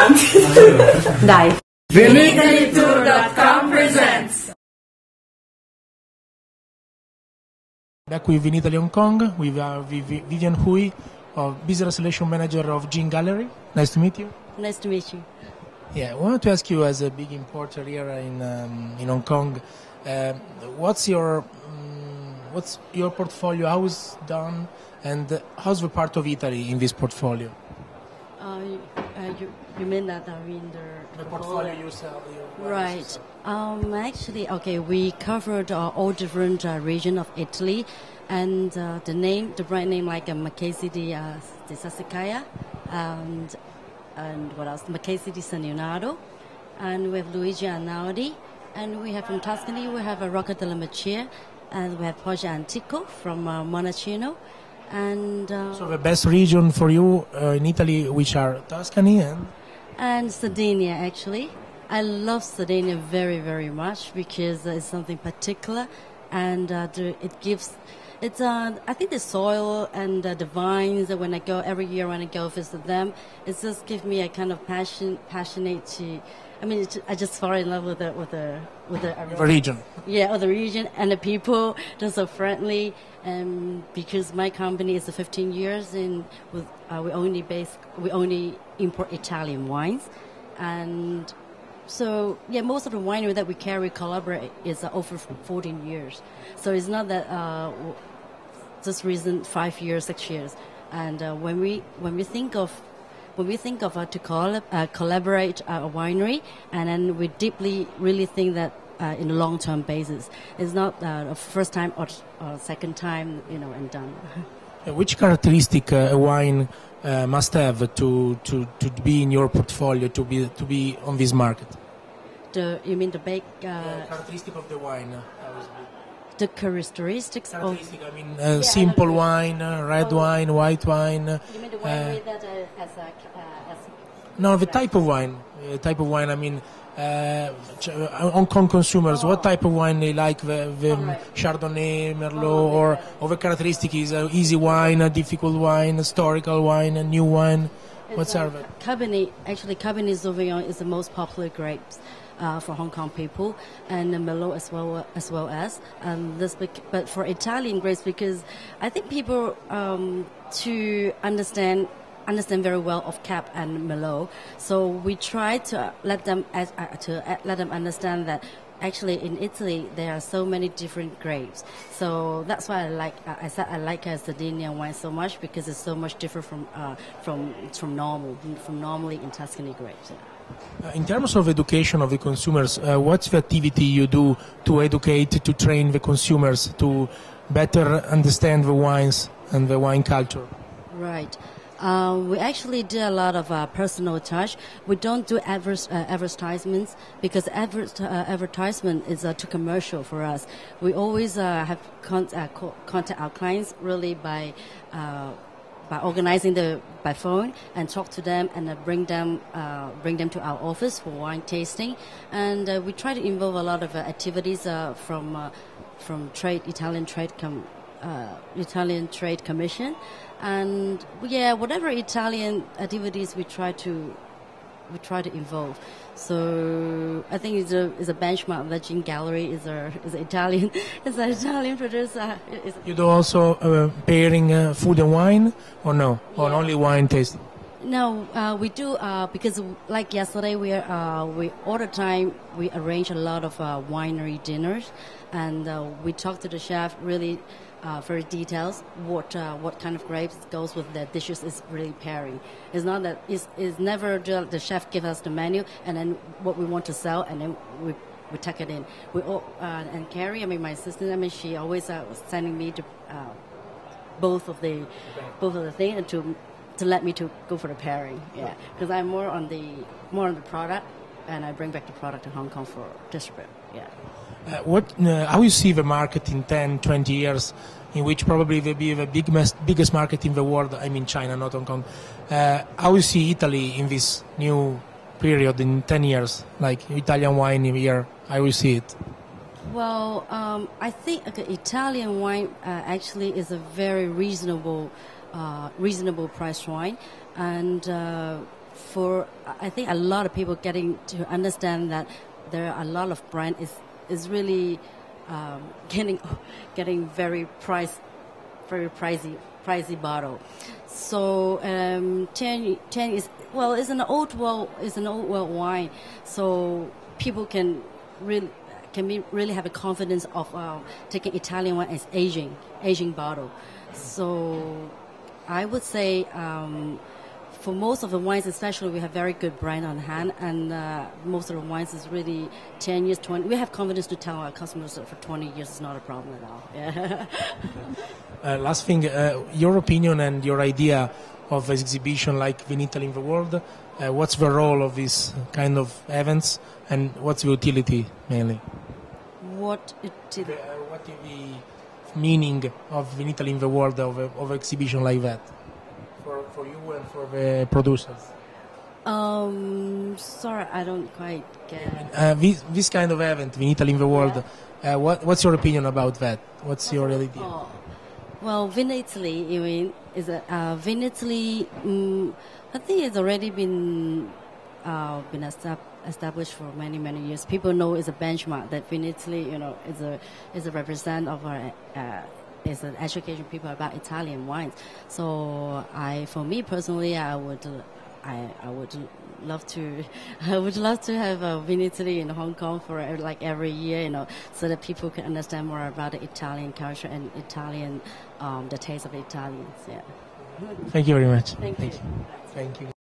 Dai. VinitalyTour.com presents. Back with Vinitaly Hong Kong, with Vivian Hui, Business Relation Manager of Jean Gallery. Nice to meet you. Nice to meet you. Yeah, I wanted to ask you, as a big importer here in Hong Kong, what's your portfolio? How is done, and how's the part of Italy in this portfolio? You mean that in the portfolio you sell? Right. Actually, okay, we covered all different regions of Italy, and the brand name like Marchesi di Sassicaia, and what else? Marchesi di San Leonardo, and we have Luigi Einaudi, and we have from Tuscany we have Rocca della Macia, and we have Poggio Antico from Monachino. And so the best region for you in Italy, which are Tuscany and Sardinia. Actually, I love Sardinia very, very much because it's something particular, and it gives. It's I think the soil and the vines. When I go every year, when I go visit them, it just gives me a kind of passionate to. I mean, I just fall in love with the region. Yeah, of the region and the people. They're so friendly, and because my company is 15 years in, we only import Italian wines, and so yeah, most of the winery that we carry collaborate is over 14 years. So it's not that just recent 5 years, 6 years, and when we think of to collaborate a winery, and then we deeply really think that in a long-term basis, it's not a first time or second time, and done. Which characteristic a wine must have to be in your portfolio, to be on this market? You mean the characteristic of the wine? The characteristics of... I mean, simple wine, red wine, white wine. You mean the winery that has no, the type of wine. I mean, Hong Kong consumers, what type of wine they like? The Chardonnay, Merlot, or the characteristic is easy wine, a difficult wine, historical wine, a new wine. What's our Cabernet? Actually, Cabernet Sauvignon is the most popular grapes for Hong Kong people, and Merlot as well as but for Italian grapes, because I think people to understand very well of Cab and Merlot, so we try to let them understand that actually in Italy there are so many different grapes. So that's why I said I like Sardinian wine so much, because it's so much different from normally in Tuscany grapes. In terms of education of the consumers, what's the activity you do to educate, to train the consumers to better understand the wines and the wine culture? Right. We actually do a lot of personal touch. We don't do advertisements, because advertisement is too commercial for us. We always have contact our clients really by organizing by phone and talk to them, and bring them to our office for wine tasting. And we try to involve a lot of activities from Italian Trade Commission, and whatever Italian activities we try to involve. So I think it's a benchmark that Jean Gallery is an Italian producer. You do also pairing food and wine, or no, or only wine tasting? No, we do because like yesterday we all the time we arrange a lot of winery dinners, and we talk to the chef really very details what kind of grapes goes with the dishes is really pairing. It's not that it's never the chef give us the menu and then what we want to sell, and then we tuck it in. We all, and Carrie, I mean my assistant, she always was sending me to both of the thing, and to let me to go for the pairing, because I'm more on the product, and I bring back the product to Hong Kong for distribute. How you see the market in 10, 20 years, in which probably will be the biggest market in the world? I mean China, not Hong Kong. How you see Italy in this new period in 10 years, like Italian wine here? How you see it? Well, I think Italian wine actually is a very reasonable price wine, and I think a lot of people getting to understand that there are a lot of brand is really getting very pricey bottle. So 10 is it's an old world wine. So people can really have a confidence of taking Italian wine as aging bottle. So I would say for most of the wines, especially, we have very good brand on hand, and most of the wines is really 10 years, 20. We have confidence to tell our customers that for 20 years is not a problem at all. Yeah. Last thing, your opinion and your idea of exhibition like Vinitaly in the world. What's the role of this kind of events, and what's the utility mainly? What is the meaning of Vinitaly in the world of an exhibition like that for you and for the producers? Sorry, I don't quite get it. This kind of event, Vinitaly in the world. Yeah. What's your opinion about that? What's your idea? Well, Vinitaly, you mean, is a Vinitaly. I think it's already been established for many years. People know it's a benchmark that Vinitaly, is a representative of our is an education people about Italian wines. So for me personally, I would love to have a Vinitaly in Hong Kong for like every year, so that people can understand more about the Italian culture and Italian the taste of Italians. Yeah. Thank you very much. Thank you. Thank you.